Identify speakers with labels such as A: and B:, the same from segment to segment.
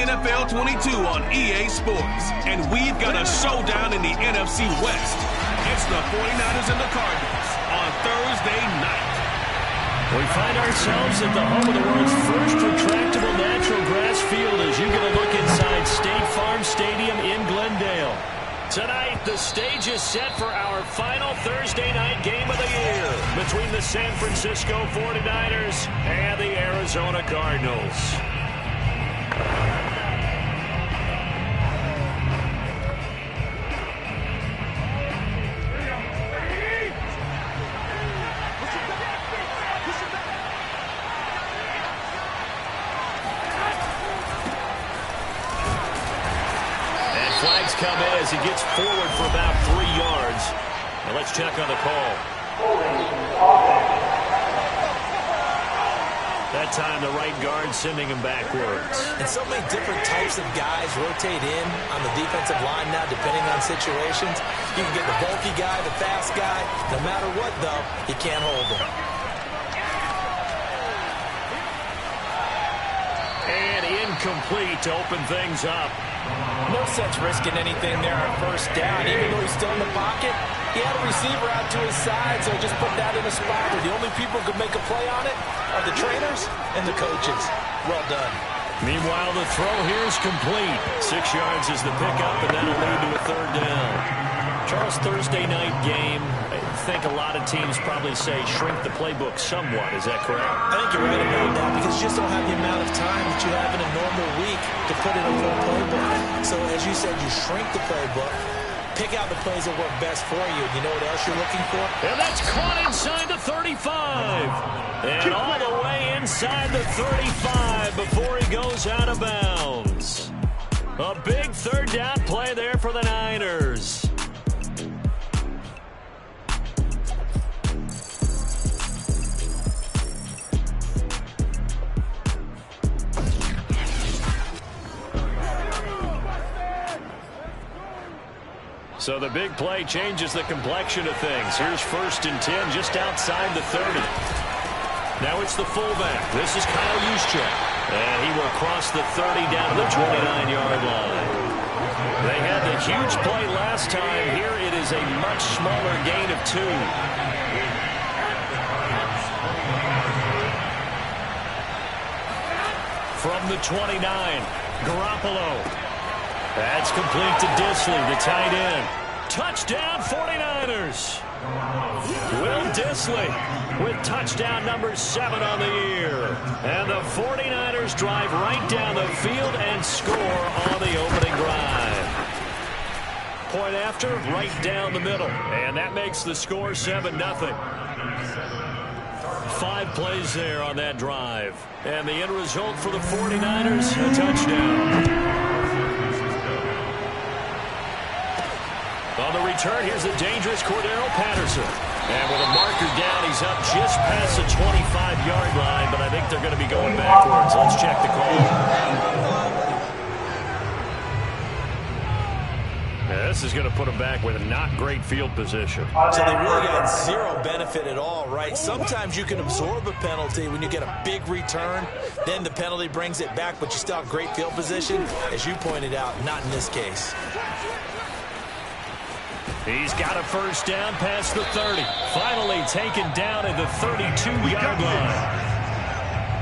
A: NFL 22 on EA Sports. And we've got a showdown in the NFC West. It's the 49ers and the Cardinals on Thursday night.
B: We find ourselves at the home of the world's first retractable natural grass field as you get a look inside State Farm Stadium in Glendale. Tonight, the stage is set for our final Thursday night game of the year between the San Francisco 49ers and the Arizona Cardinals. Flags come in as he gets forward for about 3 yards. Now let's check on the call. That time the right guard sending him backwards.
C: And so many different types of guys rotate in on the defensive line now depending on situations. You can get the bulky guy, the fast guy. No matter what, though, he can't hold him.
B: And incomplete to open things up.
C: No sense risking anything there on first down. Even though he's still in the pocket, he had a receiver out to his side, so just put that in a spot where the only people who could make a play on it are the trainers and the coaches. Well done.
B: Meanwhile, the throw here is complete. 6 yards is the pickup, and that'll lead to a third down. Charles, Thursday night game, I think a lot of teams probably say shrink the playbook somewhat. Is that correct?
C: I think you're right about that because you just don't have the amount of time that you have in a normal week to put in a full playbook. So, as you said, you shrink the playbook, pick out the plays that work best for you. You know what else you're looking for?
B: And that's caught inside the 35. And all the way inside the 35 before he goes out of bounds. A big third down play there for the Niners. So the big play changes the complexion of things. Here's 1st and 10 just outside the 30. Now it's the fullback. This is Kyle Juszczyk. And he will cross the 30 down to the 29-yard line. They had the huge play last time. Here it is a much smaller gain of 2. From the 29, Garoppolo. That's complete to Disley, the tight end. Touchdown, 49ers. Will Disley with touchdown number 7 on the year. And the 49ers drive right down the field and score on the opening drive. Point after, right down the middle. And that makes the score 7-0. 5 plays there on that drive. And the end result for the 49ers, a touchdown. On the return, here's the dangerous Cordero Patterson. And with a marker down, he's up just past the 25-yard line, but I think they're going to be going backwards. Let's check the call. Yeah, this is going to put them back with a not great field position.
C: So they really got zero benefit at all, right? Sometimes you can absorb a penalty when you get a big return. Then the penalty brings it back, but you still have great field position. As you pointed out, not in this case.
B: He's got a first down past the 30. Finally taken down at the 32-yard line.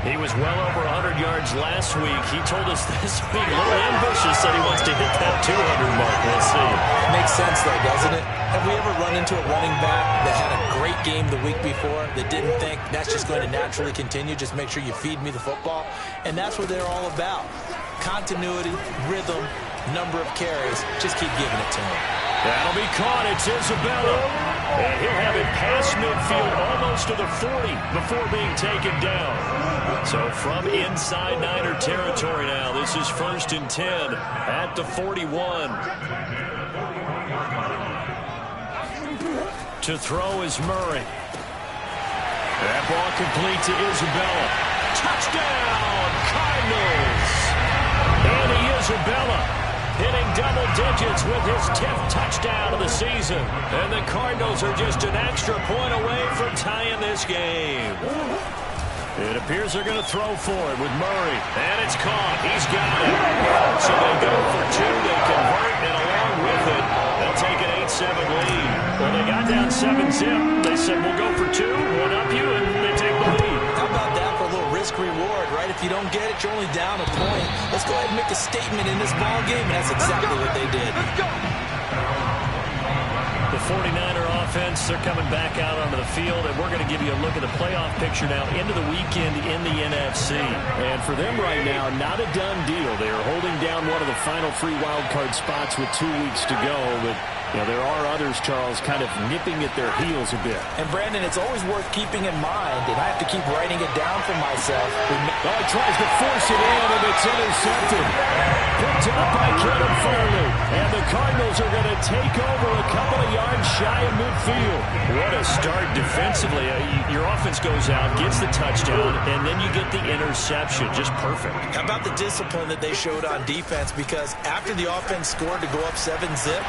B: He was well over 100 yards last week. He told us this week, a little ambitious, that he wants to hit that 200 mark. We'll see.
C: Makes sense, though, doesn't it? Have we ever run into a running back that had a great game the week before that didn't think that's just going to naturally continue? Just make sure you feed me the football. And that's what they're all about. Continuity, rhythm, number of carries. Just keep giving it to him.
B: That'll be caught. It's Isabella. And he'll have it past midfield almost to the 40 before being taken down. So from inside Niner territory now, this is 1st and 10 at the 41. To throw is Murray. That ball complete to Isabella. Touchdown, Cardinals. Andy Isabella hitting double digits with his 10th touchdown of the season. And the Cardinals are just an extra point away from tying this game. It appears they're going to throw for it with Murray. And it's caught. He's got it. So they go for two. They convert, and along with it, they'll take an 8-7 lead. Well, they got down 7-zip. They said, we'll go for two, one up you, and they take the lead.
C: How about that for a little risk-reward, right? If you don't get it, you're only down a point. Let's go ahead and make a statement in this ball game, and that's exactly what they did.
D: Let's go.
B: The 49er offense, they're coming back out onto the field, and we're going to give you a look at the playoff picture now into the weekend in the NFC. And for them right now, not a done deal. They are holding down one of the final 3 wildcard spots with 2 weeks to go, but you know, there are others, Charles, kind of nipping at their heels a bit.
C: And, Brandon, it's always worth keeping in mind, and I have to keep writing it down for myself.
B: Oh, he tries to force it in, and it's intercepted. Picked up by Kevin Farley. And the Cardinals are going to take over a couple of yards shy of midfield. What a start defensively. Your offense goes out, gets the touchdown, and then you get the interception. Just perfect.
C: How about the discipline that they showed on defense? Because after the offense scored to go up 7-zip,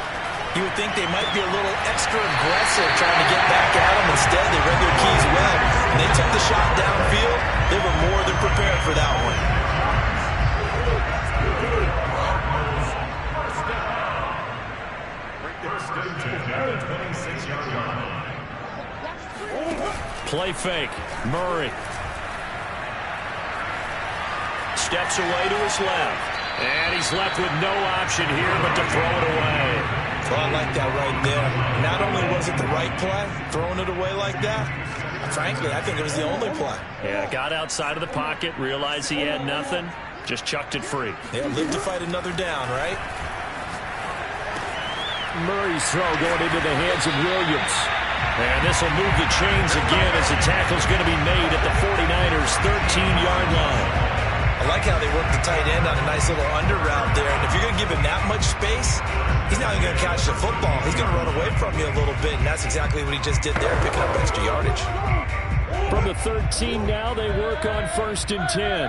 C: you would think they might be a little extra aggressive trying to get back at them. Instead, they read their keys well. And they took the shot downfield. They were more than prepared for that one.
B: Play fake. Murray steps away to his left. And he's left with no option here but to throw it away.
C: Well, I like that right there. Not only was it the right play, throwing it away like that, frankly, I think it was the only play.
B: Yeah, got outside of the pocket, realized he had nothing, just chucked it free.
C: Yeah, live to fight another down, right?
B: Murray's throw going into the hands of Williams. And this will move the chains again as the tackle's going to be made at the 49ers' 13-yard line.
C: I like how they work the tight end on a nice little under route there. And if you're going to give him that much space, he's not even going to catch the football. He's going to run away from you a little bit, and that's exactly what he just did there, picking up extra yardage.
B: From the 13 now, they work on 1st and 10.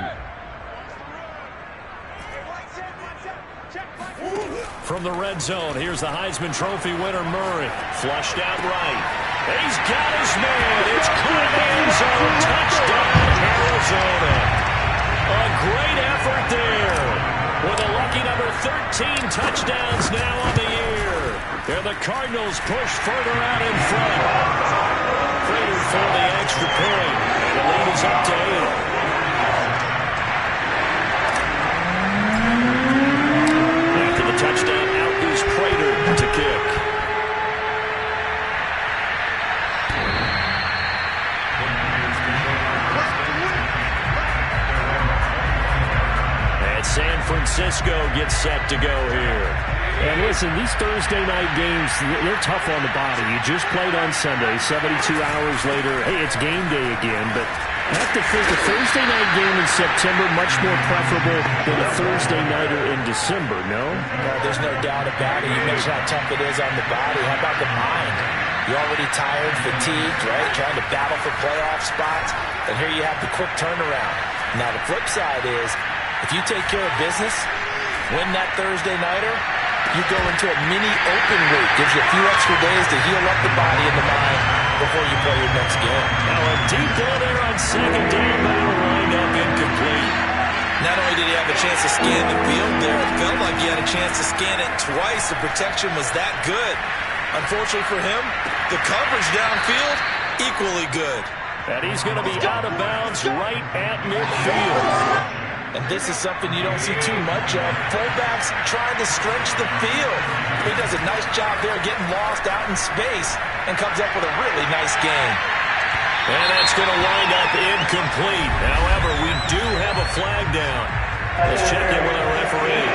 B: From the red zone, here's the Heisman Trophy winner, Murray. Flushed out right. He's got his man. It's caught in the end zone. Touchdown, Arizona. A great effort there. With a lucky number 13 touchdowns now on the year. And the Cardinals push further out in front. Prater for the extra point. And the lead is up to 8. After the touchdown, out goes Prater to kick. San Francisco gets set to go here. And listen, these Thursday night games, they're tough on the body. You just played on Sunday, 72 hours later. Hey, it's game day again, but I have to think a Thursday night game in September much more preferable than a Thursday nighter in December, no?
C: No, there's no doubt about it. You mentioned how tough it is on the body. How about the mind? You're already tired, fatigued, right? Trying to battle for playoff spots. And here you have the quick turnaround. Now, the flip side is, if you take care of business, win that Thursday nighter, you go into a mini open week. Gives you a few extra days to heal up the body and the mind before you play your next game.
B: Now a deep ball there on 2nd down, but it'll wind up incomplete.
C: Not only did he have a chance to scan the field there, it felt like he had a chance to scan it twice. The protection was that good. Unfortunately for him, the coverage downfield, equally good.
B: And he's going to be out of bounds right at midfield.
C: And this is something you don't see too much of. Fullbacks trying to stretch the field. He does a nice job there getting lost out in space and comes up with a really nice game.
B: And that's going to wind up incomplete. However, we do have a flag down. Let's check in with our referee.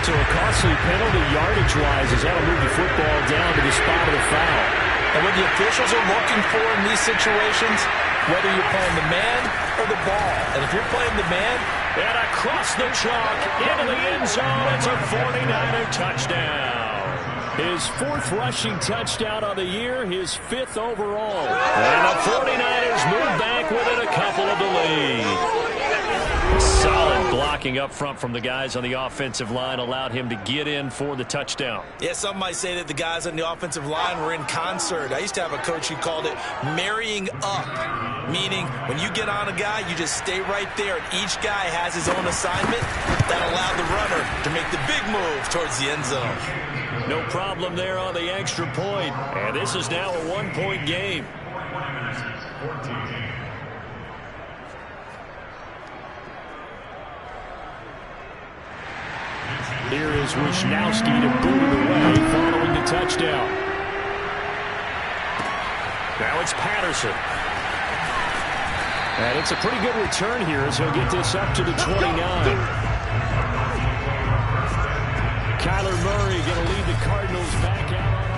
B: So a costly penalty yardage-wise as that'll move the football down to the spot of the foul.
C: And what the officials are looking for in these situations, whether you're playing the man or the ball. And if you're playing the man,
B: and across the chalk into the end zone, it's a 49er touchdown. His 4th rushing touchdown on the year, his 5th overall. And the 49ers move back within a couple of the lead. Solid blocking up front from the guys on the offensive line allowed him to get in for the touchdown.
C: Yeah, some might say that the guys on the offensive line were in concert. I used to have a coach who called it marrying up, meaning when you get on a guy, you just stay right there, and each guy has his own assignment. That allowed the runner to make the big move towards the end zone.
B: No problem there on the extra point. And this is now a one-point game. Here is Wisnowski to boot it away following the touchdown. Now it's Patterson. And it's a pretty good return here as he'll get this up to the 29. Kyler Murray going to lead the Cardinals back out on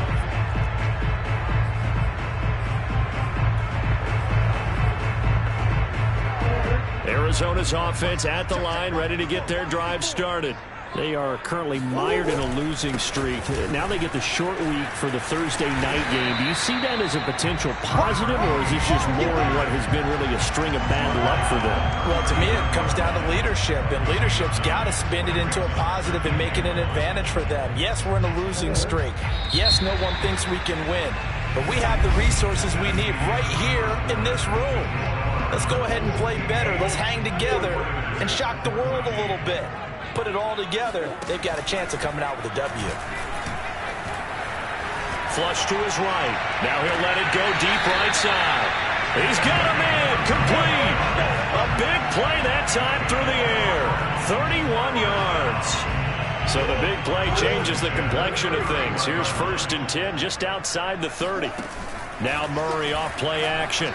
B: offense. Arizona's offense at the line, ready to get their drive started. They are currently mired in a losing streak. Now they get the short week for the Thursday night game. Do you see that as a potential positive, or is this just more in what has been really a string of bad luck for them?
C: Well, to me, it comes down to leadership, and leadership's got to spin it into a positive and make it an advantage for them. Yes, we're in a losing streak. Yes, no one thinks we can win, but we have the resources we need right here in this room. Let's go ahead and play better. Let's hang together and shock the world a little bit. Put it all together, they've got a chance of coming out with a W.
B: Flush to his right. Now he'll let it go deep right side. He's got him in. Complete. A big play that time through the air. 31 yards. So the big play changes the complexion of things. Here's 1st and 10 just outside the 30. Now Murray off play action.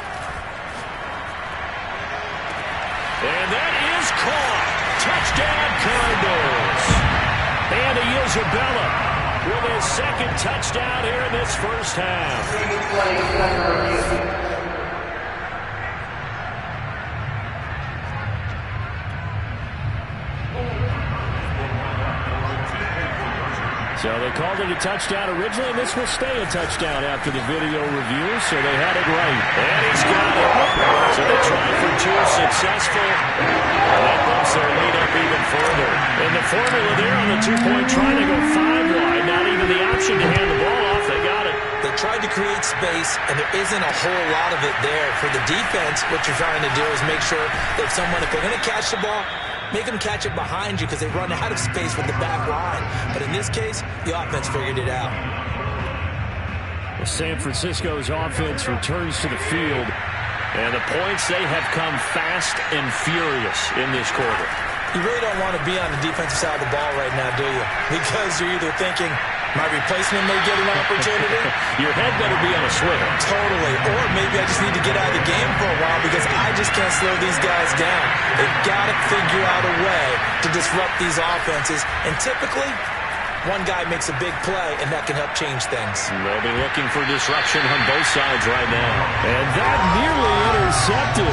B: And that is caught. Touchdown, Cardinals. And Isabella with his 2nd touchdown here in this first half. So they called it a touchdown originally, and this will stay a touchdown after the video review, so they had it right. And he's got it. So they tried for 2, successful. And that bumps their lead up even further. And the formula there on the 2-point try to go 5 wide, not even the option to hand the ball off. They got it.
C: They tried to create space, and there isn't a whole lot of it there. For the defense, what you're trying to do is make sure that if they're going to catch the ball, make them catch it behind you because they run out of space with the back line. But in this case, the offense figured it out.
B: San Francisco's offense returns to the field, and the points, they have come fast and furious in this quarter.
C: You really don't want to be on the defensive side of the ball right now, do you? Because you're either thinking, my replacement may get an opportunity.
B: Your head better be on a swivel.
C: Totally. Or maybe I just need to get out of the game for a while because I just can't slow these guys down. They've got to figure out a way to disrupt these offenses. And typically, one guy makes a big play, and that can help change things.
B: They'll be looking for disruption on both sides right now. And that nearly intercepted.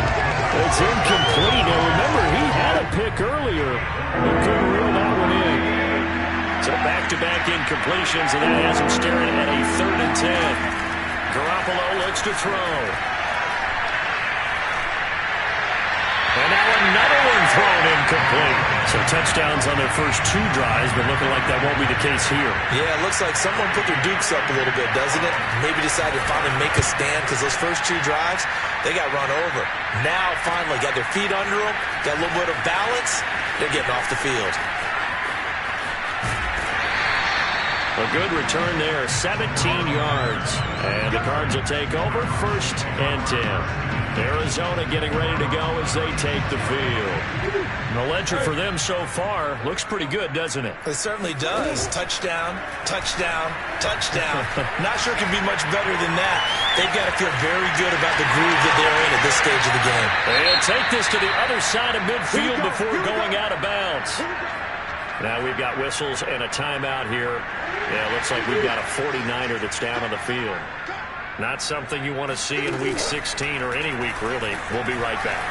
B: It's incomplete. Now, remember, he had a pick earlier. He couldn't reel that one in. So back-to-back incompletions, and that has him staring at a 3rd and 10. Garoppolo looks to throw. And now another one thrown incomplete. So touchdowns on their first 2 drives, but looking like that won't be the case here.
C: Yeah, it looks like someone put their dukes up a little bit, doesn't it? Maybe decided to finally make a stand because those first 2 drives, they got run over. Now, finally, got their feet under them, got a little bit of balance. They're getting off the field.
B: A good return there, 17 yards. And the Cards will take over, 1st and 10. Arizona getting ready to go as they take the field. And the ledger for them so far looks pretty good, doesn't it?
C: It certainly does. Touchdown, touchdown, touchdown. Not sure it can be much better than that. They've got to feel very good about the groove that they're in at this stage of the game.
B: They'll take this to the other side of midfield before going out of bounds. Now we've got whistles and a timeout here. Yeah, it looks like we've got a 49er that's down on the field. Not something you want to see in Week 16 or any week, really. We'll be right back.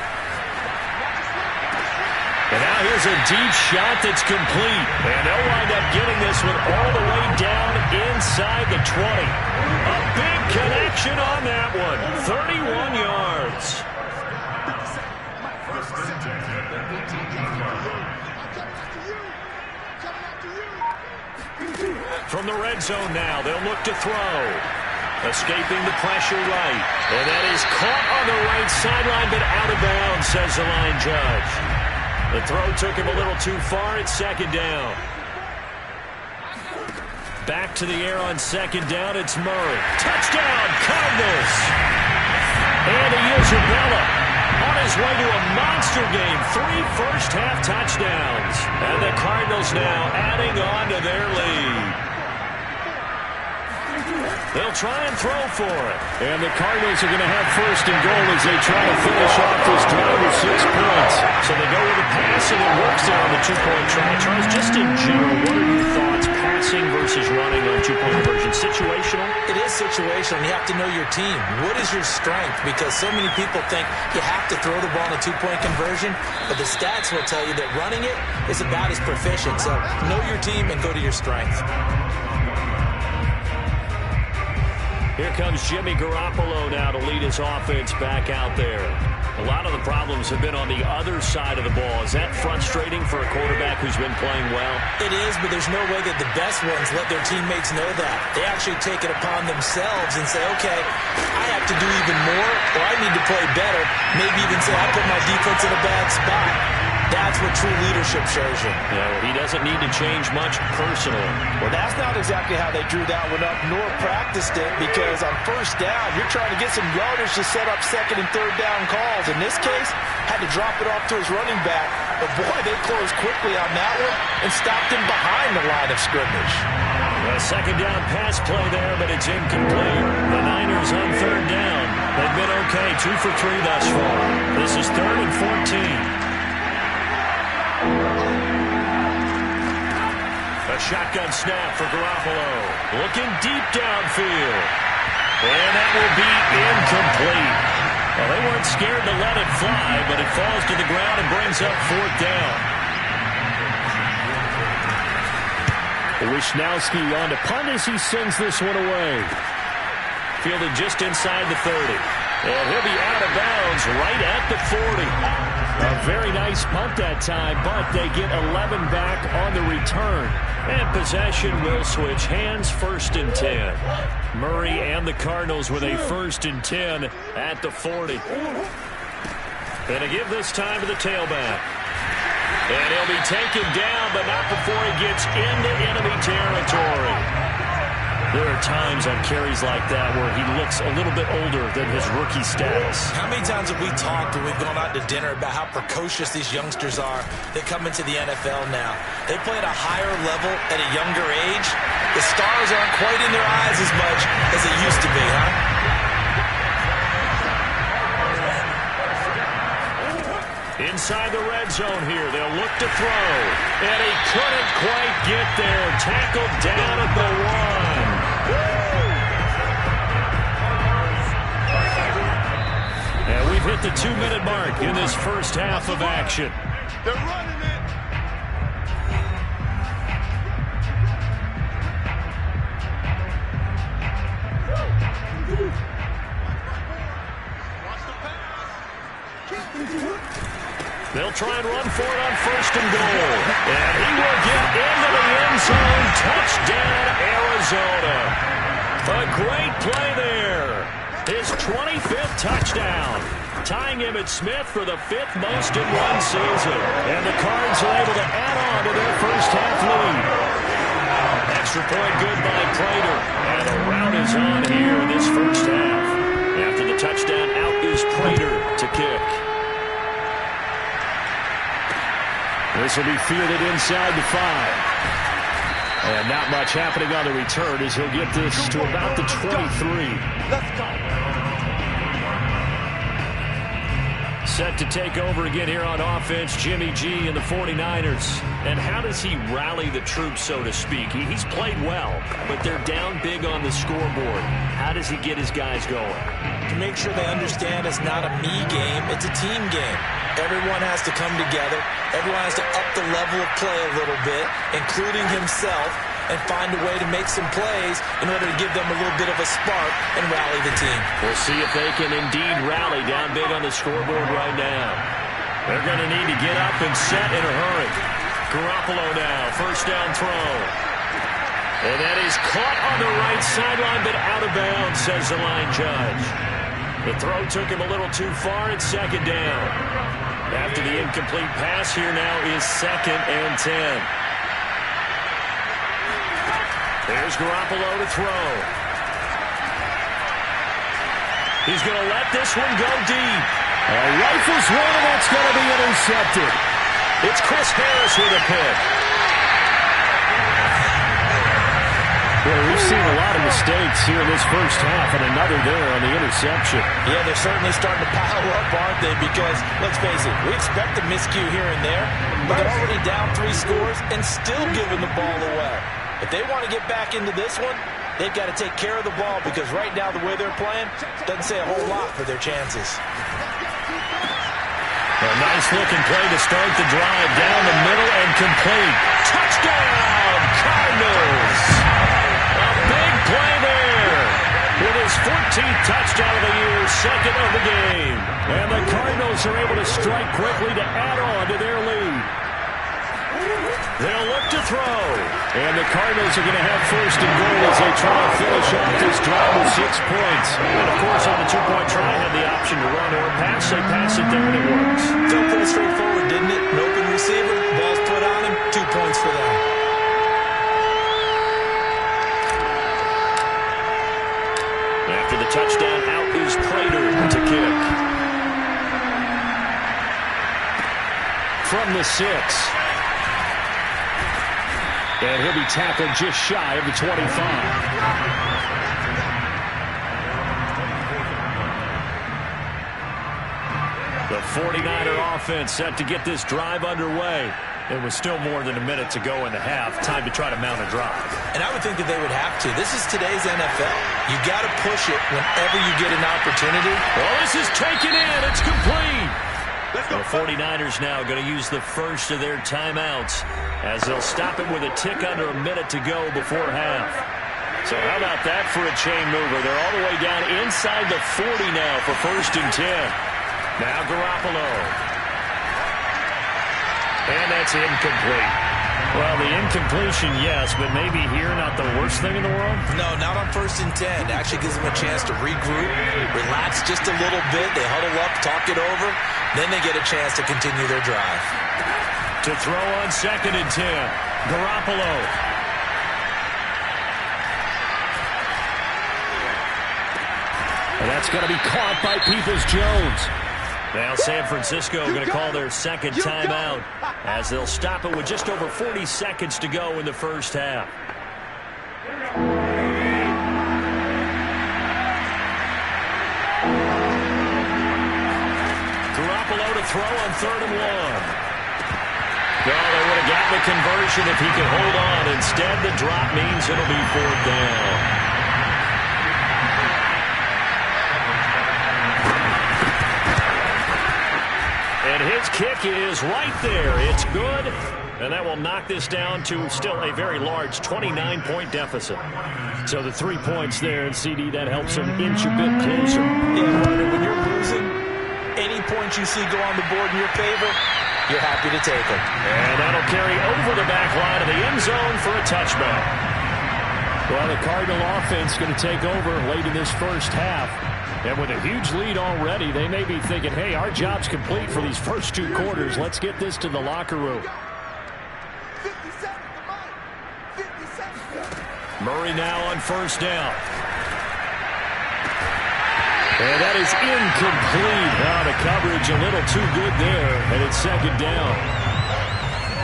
B: And now here's a deep shot that's complete. And they'll wind up getting this one all the way down inside the 20. A big connection on that one. 31 yards. From the red zone now, they'll look to throw. Escaping the pressure right. And that is caught on the right sideline, but out of bounds, says the line judge. The throw took him a little too far. It's second down. Back to the air on second down. It's Murray. Touchdown, Cardinals. And Isabella on his way to a monster game. 3 first-half touchdowns. And the Cardinals now adding on to their lead. They'll try and throw for it. And the Cardinals are going to have first and goal as they try to finish off this drive with 6 points. So they go with a pass, and it works there on the 2-point try. Charles, just in general, what are your thoughts, passing versus running on 2-point conversion? Situational?
C: It is situational. You have to know your team. What is your strength? Because so many people think you have to throw the ball in a 2-point conversion, but the stats will tell you that running it is about as proficient. So know your team and go to your strength.
B: Here comes Jimmy Garoppolo now to lead his offense back out there. A lot of the problems have been on the other side of the ball. Is that frustrating for a quarterback who's been playing well?
C: It is, but there's no way that the best ones let their teammates know that. They actually take it upon themselves and say, okay, I have to do even more, or I need to play better. Maybe even say, I put my defense in a bad spot. That's what true leadership shows you.
B: Yeah, well, he doesn't need to change much personally.
D: Well, that's not exactly how they drew that one up, nor practiced it, because on first down, you're trying to get some yardage to set up second and third down calls. In this case, had to drop it off to his running back. But, boy, they closed quickly on that one and stopped him behind the line of scrimmage.
B: A second down pass play there, but it's incomplete. The Niners on third down. They've been okay, 2 for 3 thus far. This is 3rd and 14. A shotgun snap for Garoppolo. Looking deep downfield. And that will be incomplete. Well, they weren't scared to let it fly, but it falls to the ground and brings up 4th down. Wishnowski on to punt as he sends this one away. Fielded just inside the 30. And he'll be out of bounds right at the 40. A very nice punt that time, but they get 11 back on the return. And possession will switch hands, 1st and 10. Murray and the Cardinals with a 1st and 10 at the 40. And a give this time to the tailback. And he'll be taken down, but not before he gets into enemy territory. There are times on carries like that where he looks a little bit older than his rookie status.
C: How many times have we talked when we've gone out to dinner about how precocious these youngsters are that come into the NFL now? They play at a higher level at a younger age. The stars aren't quite in their eyes as much as they used to be, huh?
B: Inside the red zone here, they'll look to throw. And he couldn't quite get there. Tackled down at the 1. And we've hit the 2-minute mark in this first half of action.
D: They're running it.
B: They'll try and run for it on 1st and goal. And he will get into the end zone. Touchdown, Arizona. A great play there. His 25th touchdown. Tying Emmitt Smith for the 5th most in one season. And the Cards are able to add on to their first half lead. Extra point good by Prater. And the rout is on here in this first half. After the touchdown, out is Prater to kick. This will be fielded inside the 5. And not much happening on the return as he'll get this to about the 23.
D: Let's go.
B: Set to take over again here on offense, Jimmy G and the 49ers. And how does he rally the troops, so to speak? He's played well, but they're down big on the scoreboard. How does he get his guys going?
C: To make sure they understand it's not a me game, it's a team game. Everyone has to come together. Everyone has to up the level of play a little bit, including himself, and find a way to make some plays in order to give them a little bit of a spark and rally the team.
B: We'll see if they can indeed rally down big on the scoreboard right now. They're going to need to get up and set in a hurry. Garoppolo now, 1st down throw. And that is caught on the right sideline, but out of bounds, says the line judge. The throw took him a little too far. It's second down. After the incomplete pass, here now is 2nd and 10. There's Garoppolo to throw. He's going to let this one go deep. Rifles one, and that's going to be intercepted. It's Chris Harris with a pick. Well, we've seen a lot of mistakes here in this first half, and another there on the interception.
D: Yeah, they're certainly starting to pile up, aren't they? Because, let's face it, we expect a miscue here and there, but they're already down 3 scores and still giving the ball away. If they want to get back into this one, they've got to take care of the ball, because right now the way they're playing doesn't say a whole lot for their chances.
B: A nice-looking play to start the drive down the middle and complete. Touchdown, Cardinals! Big play there with his 14th touchdown of the year, 2nd of the game. And the Cardinals are able to strike quickly to add on to their lead. They'll look to throw. And the Cardinals are going to have 1st and goal as they try to finish off this drive with 6 points. And, of course, on the 2-point try, had the option to run or pass. They pass it there, and it works.
D: Felt pretty straightforward, didn't it? An open receiver, ball's put on him, 2 points for them.
B: After the touchdown, out is Prater to kick. From the 6. And he'll be tackled just shy of the 25. The 49er offense set to get this drive underway. It was still more than a minute to go in the half. Time to try to mount a drive. And I would think that they would have to. This is today's NFL. You got to push it whenever you get an opportunity. Well, this is taken in. It's complete. The 49ers now going to use the first of their timeouts as they'll stop it with a tick under a minute to go before half. So how about that for a chain mover? They're all the way down inside the 40 now for 1st and 10. Now Garoppolo. And that's incomplete. Well, the incompletion, yes, but maybe here not the worst thing in the world?
C: No, not on 1st and 10. Actually gives them a chance to regroup, relax just a little bit. They huddle up, talk it over. Then they get a chance to continue their drive.
B: To throw on 2nd and 10. Garoppolo. And that's going to be caught by Peoples-Jones. Now San Francisco going to call their 2nd timeout as they'll stop it with just over 40 seconds to go in the first half. Garoppolo to throw on 3rd and 1. No, they would have gotten the conversion if he could hold on. Instead, the drop means it'll be 4th down. And his kick is right there. It's good. And that will knock this down to still a very large 29-point deficit. So the 3 points there, and CD, that helps them inch a bit closer.
D: Yeah, Ryder, when you're losing, any points you see go on the board in your favor, you're happy to take them.
B: And that'll carry over the back line of the end zone for a touchback. Well, the Cardinal offense going to take over late in this first half. And with a huge lead already, they may be thinking, hey, our job's complete for these first 2 quarters. Let's get this to the locker room. Murray now on 1st down. And that is incomplete. Now the coverage a little too good there, and it's 2nd down.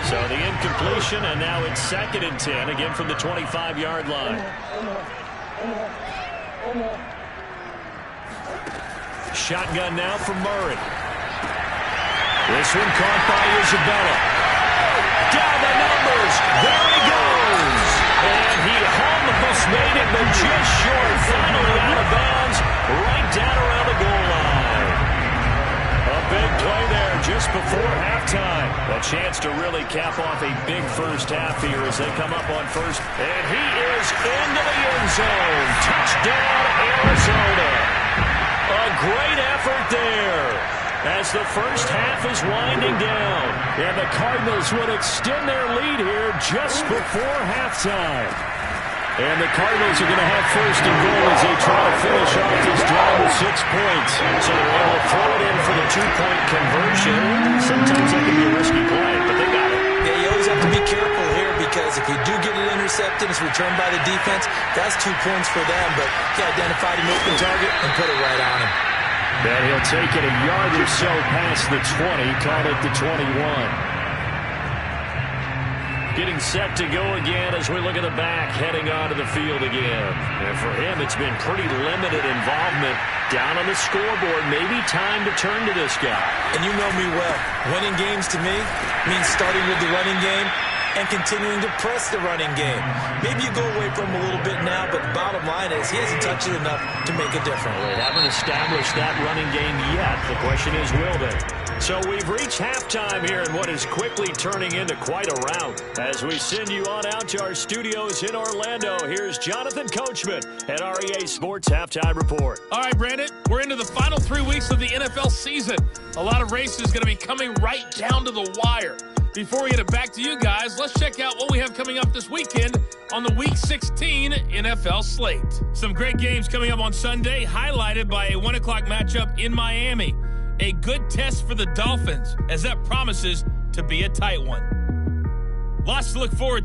B: So the incompletion, and now it's 2nd and 10, again from the 25-yard line. Shotgun now from Murray. This one caught by Isabella. Down the numbers. There he goes. And he almost made it, but just short. Finally out of bounds. Right down around the goal line. A big play there just before halftime. A chance to really cap off a big first half here as they come up on 1st. And he is into the end zone. Touchdown, Arizona. A great effort there as the first half is winding down. And the Cardinals would extend their lead here just before halftime. And the Cardinals are going to have first and goal as they try to finish off this drive with 6 points. So they're able to throw it in for the 2-point conversion. Sometimes that can be a risky play, but they got it.
C: Yeah, you always have to be careful here because if you do get it intercepted, it's returned by the defense, that's 2 points for them. But he identified an open target and put it right on him.
B: And he'll take it a yard or so past the 20, call it the 21. Getting set to go again as we look at the back, heading onto the field again. And for him, it's been pretty limited involvement down on the scoreboard. Maybe time to turn to this guy.
C: And you know me well. Winning games to me means starting with the running game and continuing to press the running game. Maybe you go away from him a little bit now, but the bottom line is he hasn't touched it enough to make a difference.
B: They haven't established that running game yet. The question is, will they? So we've reached halftime here in what is quickly turning into quite a rout. As we send you on out to our studios in Orlando, here's Jonathan Coachman at REA Sports Halftime Report.
E: All right, Brandon, we're into the final 3 weeks of the NFL season. A lot of races going to be coming right down to the wire. Before we get it back to you guys, let's check out what we have coming up this weekend on the Week 16 NFL slate. Some great games coming up on Sunday, highlighted by a 1 o'clock matchup in Miami. A good test for the Dolphins, as that promises to be a tight one. Lots to look forward to.